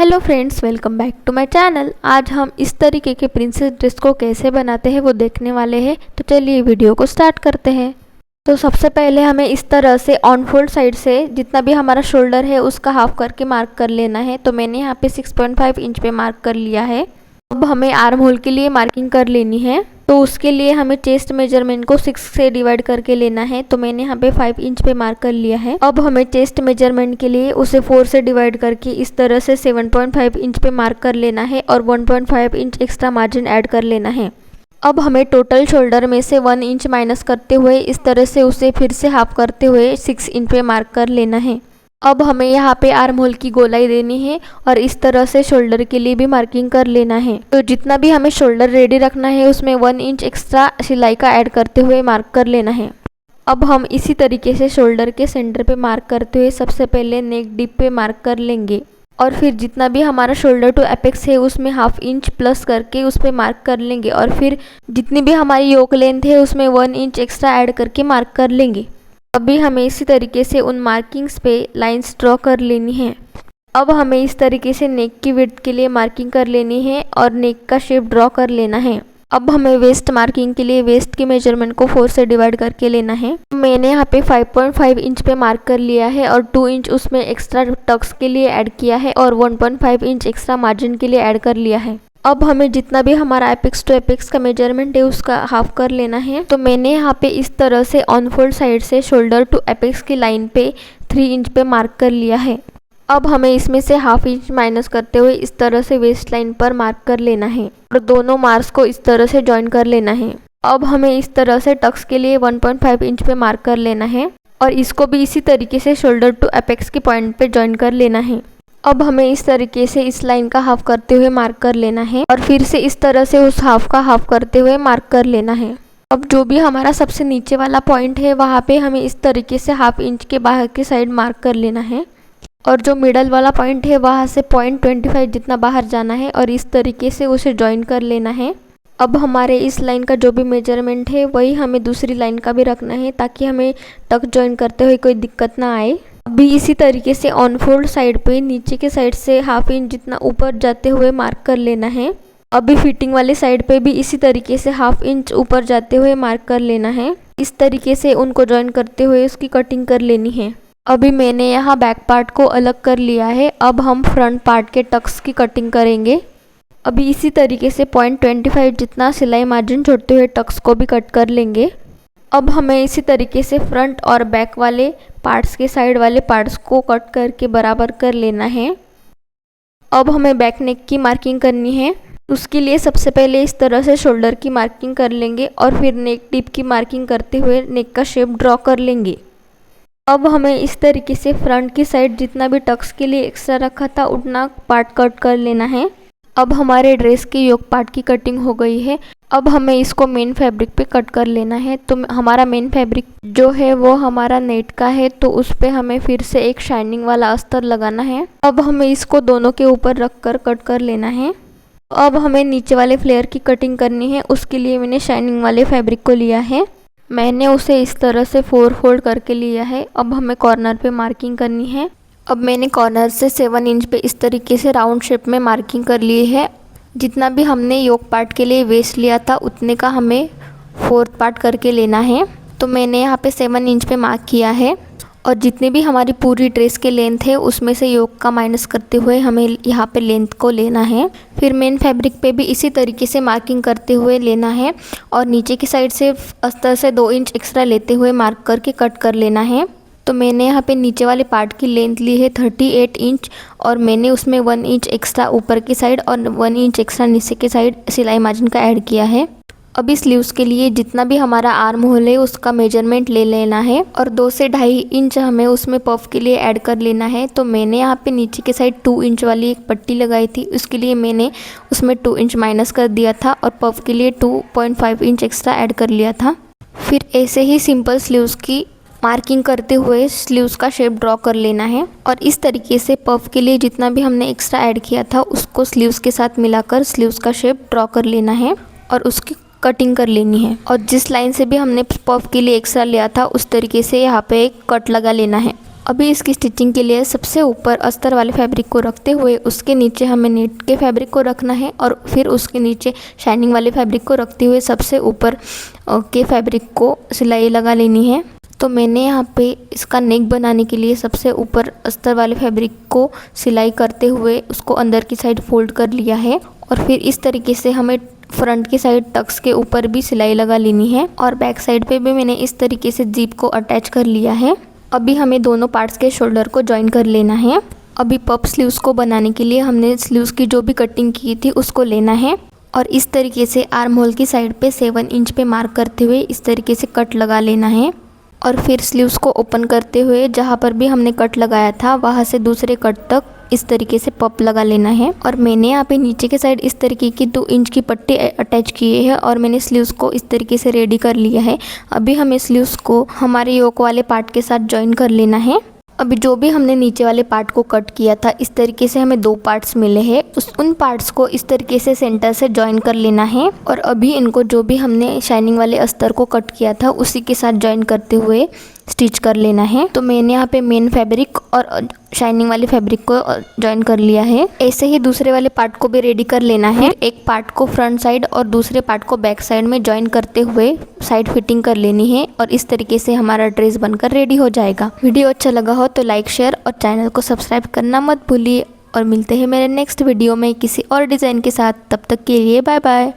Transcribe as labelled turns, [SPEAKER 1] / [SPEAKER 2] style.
[SPEAKER 1] Hello friends, welcome back to my channel. आज हम इस तरीके के प्रिंसेस ड्रेस को कैसे बनाते हैं वो देखने वाले हैं। तो चलिए वीडियो को स्टार्ट करते हैं। तो सबसे पहले हमें इस तरह से ऑन फोल्ड साइड से जितना भी हमारा शोल्डर है उसका हाफ करके मार्क कर लेना है। तो मैंने यहाँ पे 6.5 इंच पे मार्क कर लिया है। अब हमें आर्म होल के लिए मार्किंग कर लेनी है। तो उसके लिए हमें चेस्ट मेजरमेंट को 6 से डिवाइड करके लेना है। तो मैंने यहाँ पे 5 इंच पे मार्क कर लिया है। अब हमें चेस्ट मेजरमेंट के लिए उसे 4 से डिवाइड करके इस तरह से 7.5 इंच पे मार्क कर लेना है और 1.5 इंच एक्स्ट्रा मार्जिन ऐड कर लेना है। अब हमें टोटल शोल्डर में से 1 इंच माइनस करते हुए इस तरह से उसे फिर से हाफ करते हुए 6 इंच पे मार्क कर लेना है। अब हमें यहाँ पे आर्म होल की गोलाई देनी है और इस तरह से शोल्डर के लिए भी मार्किंग कर लेना है। तो जितना भी हमें शोल्डर रेडी रखना है उसमें 1 इंच एक्स्ट्रा सिलाई का ऐड करते हुए मार्क कर लेना है। अब हम इसी तरीके से शोल्डर के सेंटर पे मार्क करते हुए सबसे पहले नेक डीप पे मार्क कर लेंगे और फिर जितना भी हमारा शोल्डर टू एपेक्स है उसमें हाफ इंच प्लस करके उस पर मार्क कर लेंगे और फिर जितनी भी हमारी योक लेंथ है उसमें 1 इंच एक्स्ट्रा ऐड करके मार्क कर लेंगे। अभी हमें इसी तरीके से उन मार्किंग्स पे लाइंस ड्रॉ कर लेनी है। अब हमें इस तरीके से नेक की विड्थ के लिए मार्किंग कर लेनी है और नेक का शेप ड्रॉ कर लेना है। अब हमें वेस्ट मार्किंग के लिए वेस्ट की मेजरमेंट को 4 से डिवाइड करके लेना है। मैंने यहाँ पे 5.5 इंच पे मार्क कर लिया है और 2 इंच उसमें एक्स्ट्रा टक्स के लिए ऐड किया है और 1.5 इंच एक्स्ट्रा मार्जिन के लिए ऐड कर लिया है। अब हमें जितना भी हमारा एपेक्स टू एपेक्स का मेजरमेंट है उसका हाफ कर लेना है। तो मैंने यहाँ पे इस तरह से ऑन फोल्ड साइड से शोल्डर टू एपेक्स की लाइन पे 3 इंच पे मार्क कर लिया है। अब हमें इसमें से हाफ इंच माइनस करते हुए इस तरह से वेस्ट लाइन पर मार्क कर लेना है और दोनों मार्क्स को इस तरह से ज्वाइन कर लेना है। अब हमें इस तरह से टक्स के लिए 1.5 इंच पे मार्क कर लेना है और इसको भी इसी तरीके से शोल्डर टू एपेक्स के पॉइंट पे ज्वाइन कर लेना है। अब हमें इस तरीके से इस लाइन का हाफ करते हुए मार्क कर लेना है और फिर से इस तरह से उस हाफ का हाफ करते हुए मार्क कर लेना है। अब जो भी हमारा सबसे नीचे वाला पॉइंट है वहाँ पे हमें इस तरीके से हाफ इंच के बाहर की साइड मार्क कर लेना है और जो मिडल वाला पॉइंट है वहाँ से 0.25 जितना बाहर जाना है और इस तरीके से उसे ज्वाइन कर लेना है। अब हमारे इस लाइन का जो भी मेजरमेंट है वही हमें दूसरी लाइन का भी रखना है ताकि हमें टक ज्वाइन करते हुए कोई दिक्कत ना आए। अभी इसी तरीके से ऑन फोल्ड साइड पे नीचे के साइड से हाफ इंच जितना ऊपर जाते हुए मार्क कर लेना है। अभी फिटिंग वाली साइड पे भी इसी तरीके से हाफ इंच ऊपर जाते हुए मार्क कर लेना है। इस तरीके से उनको ज्वाइन करते हुए उसकी कटिंग कर लेनी है। अभी मैंने यहाँ बैक पार्ट को अलग कर लिया है। अब हम फ्रंट पार्ट के टक्स की कटिंग करेंगे। अभी इसी तरीके से 0.25 जितना सिलाई मार्जिन छोड़ते हुए टक्स को भी कट कर लेंगे। अब हमें इसी तरीके से फ्रंट और बैक वाले पार्ट्स के साइड वाले पार्ट्स को कट करके बराबर कर लेना है। अब हमें बैक नेक की मार्किंग करनी है। उसके लिए सबसे पहले इस तरह से शोल्डर की मार्किंग कर लेंगे और फिर नेक टिप की मार्किंग करते हुए नेक का शेप ड्रॉ कर लेंगे। अब हमें इस तरीके से फ्रंट की साइड जितना भी टक्स के लिए एक्स्ट्रा रखा था उतना पार्ट कट कर लेना है। अब हमारे ड्रेस के योक पार्ट की कटिंग हो गई है। अब हमें इसको मेन फैब्रिक पे कट कर लेना है। तो हमारा मेन फैब्रिक जो है वो हमारा नेट का है, तो उस पे हमें फिर से एक शाइनिंग वाला अस्तर लगाना है। अब हमें इसको दोनों के ऊपर रख कर कट कर लेना है। अब हमें नीचे वाले फ्लेयर की कटिंग करनी है। उसके लिए मैंने शाइनिंग वाले फैब्रिक को लिया है। मैंने उसे इस तरह से 4 फोल्ड करके लिया है। अब हमें कॉर्नर पे मार्किंग करनी है। अब मैंने कॉर्नर से 7 इंच पे इस तरीके से राउंड शेप में मार्किंग कर ली है। जितना भी हमने योक पार्ट के लिए वेस्ट लिया था उतने का हमें 4th पार्ट करके लेना है। तो मैंने यहाँ पे 7 इंच पे मार्क किया है और जितनी भी हमारी पूरी ड्रेस के लेंथ है उसमें से योक का माइनस करते हुए हमें यहाँ पे लेंथ को लेना है। फिर मेन फैब्रिक पे भी इसी तरीके से मार्किंग करते हुए लेना है और नीचे की साइड से अस्तर से 2 इंच एक्स्ट्रा लेते हुए मार्क करके कट कर लेना है। तो मैंने यहाँ पे नीचे वाले पार्ट की लेंथ ली है 38 इंच और मैंने उसमें 1 इंच एक्स्ट्रा ऊपर की साइड और 1 इंच एक्स्ट्रा नीचे की साइड सिलाई मार्जिन का ऐड किया है। अभी स्लीव्स के लिए जितना भी हमारा आर्म होल है उसका मेजरमेंट ले लेना है और 2 से 2.5 इंच हमें उसमें पफ के लिए ऐड कर लेना है। तो मैंने यहाँ पे नीचे के साइड 2 इंच वाली एक पट्टी लगाई थी, उसके लिए मैंने उसमें 2 इंच माइनस कर दिया था और पफ के लिए 2.5 इंच एक्स्ट्रा ऐड कर लिया था। फिर ऐसे ही सिंपल स्लीव्स की मार्किंग करते हुए स्लीव्स का शेप ड्रॉ कर लेना है और इस तरीके से पफ के लिए जितना भी हमने एक्स्ट्रा ऐड किया था उसको स्लीव्स के साथ मिलाकर स्लीव्स का शेप ड्रॉ कर लेना है और उसकी कटिंग कर लेनी है। और जिस लाइन से भी हमने पफ के लिए एक्स्ट्रा लिया था उस तरीके से यहाँ पे एक कट लगा लेना है। अभी इसकी स्टिचिंग के लिए सबसे ऊपर अस्तर वाले फैब्रिक को रखते हुए उसके नीचे हमें नेट के फैब्रिक को रखना है और फिर उसके नीचे शाइनिंग वाले फैब्रिक को रखते हुए सबसे ऊपर के फैब्रिक को सिलाई लगा लेनी है। तो मैंने यहाँ पे इसका नेक बनाने के लिए सबसे ऊपर अस्तर वाले फैब्रिक को सिलाई करते हुए उसको अंदर की साइड फोल्ड कर लिया है और फिर इस तरीके से हमें फ्रंट की साइड टक्स के ऊपर भी सिलाई लगा लेनी है और बैक साइड पे भी मैंने इस तरीके से जीप को अटैच कर लिया है। अभी हमें दोनों पार्ट्स के शोल्डर को जॉइन कर लेना है। अभी पफ स्लीव्स को बनाने के लिए हमने स्लीव्स की जो भी कटिंग की थी उसको लेना है और इस तरीके से आर्म होल की साइड पे 7 इंच पे मार्क करते हुए इस तरीके से कट लगा लेना है और फिर स्लीव्स को ओपन करते हुए जहाँ पर भी हमने कट लगाया था वहाँ से दूसरे कट तक इस तरीके से पप लगा लेना है। और मैंने यहाँ पे नीचे के साइड इस तरीके की 2 इंच की पट्टी अटैच की है और मैंने स्लीव्स को इस तरीके से रेडी कर लिया है। अभी हमें स्लीव्स को हमारे योक वाले पार्ट के साथ जॉइन कर लेना है। अभी जो भी हमने नीचे वाले पार्ट को कट किया था इस तरीके से हमें 2 पार्ट्स मिले हैं, उन पार्ट्स को इस तरीके से सेंटर से जॉइन कर लेना है और अभी इनको जो भी हमने शाइनिंग वाले अस्तर को कट किया था उसी के साथ जॉइन करते हुए स्टिच कर लेना है। तो मैंने यहाँ पे मेन फैब्रिक और शाइनिंग वाले फैब्रिक को जॉइन कर लिया है। ऐसे ही दूसरे वाले पार्ट को भी रेडी कर लेना है। एक पार्ट को फ्रंट साइड और दूसरे पार्ट को बैक साइड में जॉइन करते हुए साइड फिटिंग कर लेनी है और इस तरीके से हमारा ड्रेस बनकर रेडी हो जाएगा। वीडियो अच्छा लगा हो तो लाइक शेयर और चैनल को सब्सक्राइब करना मत भूलिए और मिलते हैं मेरे नेक्स्ट वीडियो में किसी और डिज़ाइन के साथ। तब तक के लिए बाय बाय।